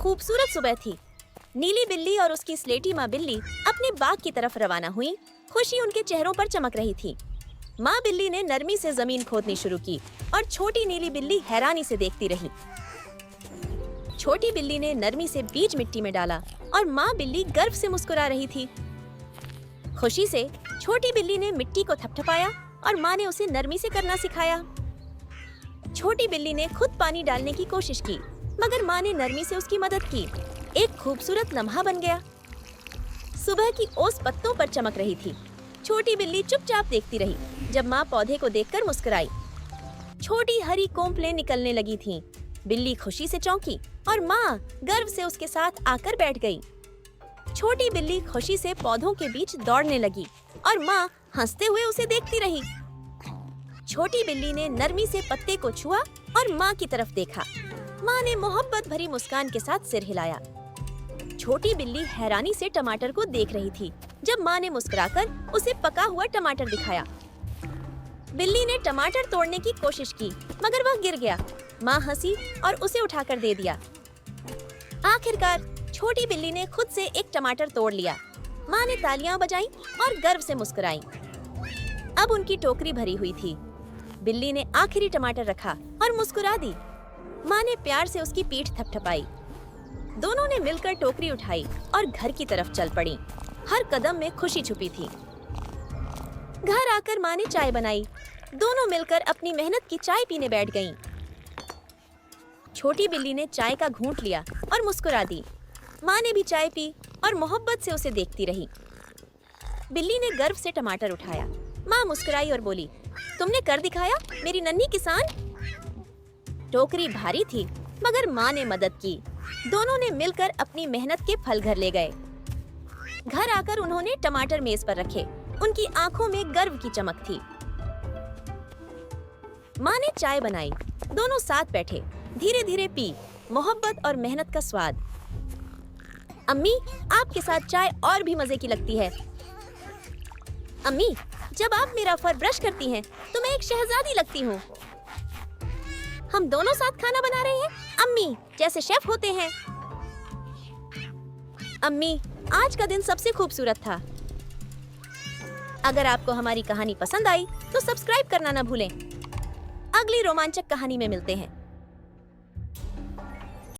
खूबसूरत सुबह थी। नीली बिल्ली और उसकी स्लेटी माँ बिल्ली अपने बाग की तरफ रवाना हुई। खुशी उनके चेहरों पर चमक रही थी। माँ बिल्ली ने नरमी से जमीन खोदनी शुरू की और छोटी नीली बिल्ली हैरानी से देखती रही। छोटी बिल्ली ने नरमी से बीज मिट्टी में डाला और माँ बिल्ली गर्व से मुस्कुरा रही थी। खुशी से छोटी बिल्ली ने मिट्टी को थपथपाया और माँ ने उसे नरमी से करना सिखाया। छोटी बिल्ली ने खुद पानी डालने की कोशिश की, मगर माँ ने नरमी से उसकी मदद की। एक खूबसूरत लम्हा बन गया। सुबह की ओस पत्तों पर चमक रही थी। छोटी बिल्ली चुपचाप देखती रही जब माँ पौधे को देखकर मुस्कुराई। छोटी हरी कोंपलें निकलने लगी थीं। बिल्ली खुशी से चौंकी और माँ गर्व से उसके साथ आकर बैठ गई। छोटी बिल्ली खुशी से पौधों के बीच दौड़ने लगी और माँ हंसते हुए उसे देखती रही। छोटी बिल्ली ने नरमी से पत्ते को छुआ और माँ की तरफ देखा। माँ ने मोहब्बत भरी मुस्कान के साथ सिर हिलाया। छोटी बिल्ली हैरानी से टमाटर को देख रही थी जब माँ ने मुस्कुराकर उसे पका हुआ टमाटर दिखाया। बिल्ली ने टमाटर तोड़ने की कोशिश की, मगर वह गिर गया। माँ हंसी और उसे उठाकर दे दिया। आखिरकार छोटी बिल्ली ने खुद से एक टमाटर तोड़ लिया। माँ ने तालियां बजाई और गर्व से मुस्कुराई। अब उनकी टोकरी भरी हुई थी। बिल्ली ने आखिरी टमाटर रखा और मुस्कुरा दी। माँ ने प्यार से उसकी पीठ थपथपाई। दोनों ने मिलकर टोकरी उठाई और घर की तरफ चल पड़ी। हर कदम में खुशी छुपी थी। घर आकर माँ ने चाय बनाई। दोनों मिलकर अपनी मेहनत की चाय पीने बैठ गईं। छोटी बिल्ली ने चाय का घूंट लिया और मुस्कुरा दी। माँ ने भी चाय पी और मोहब्बत से उसे देखती रही। बिल्ली ने गर्व से टमाटर उठाया। माँ मुस्कुराई और बोली, तुमने कर दिखाया मेरी नन्ही किसान। टोकरी भारी थी, मगर माँ ने मदद की। दोनों ने मिलकर अपनी मेहनत के फल घर ले गए। घर आकर उन्होंने टमाटर मेज पर रखे। उनकी आंखों में गर्व की चमक थी। माँ ने चाय बनाई। दोनों साथ बैठे, धीरे धीरे पी, मोहब्बत और मेहनत का स्वाद। अम्मी, आपके साथ चाय और भी मजे की लगती है। अम्मी, जब आप मेरा फर ब्रश करती हैं, तो मैं एक शहजादी लगती हूँ। हम दोनों साथ खाना बना रहे हैं, अम्मी, जैसे शेफ होते हैं। अम्मी, आज का दिन सबसे खूबसूरत था। अगर आपको हमारी कहानी पसंद आई, तो सब्सक्राइब करना न भूलें। अगली रोमांचक कहानी में मिलते हैं।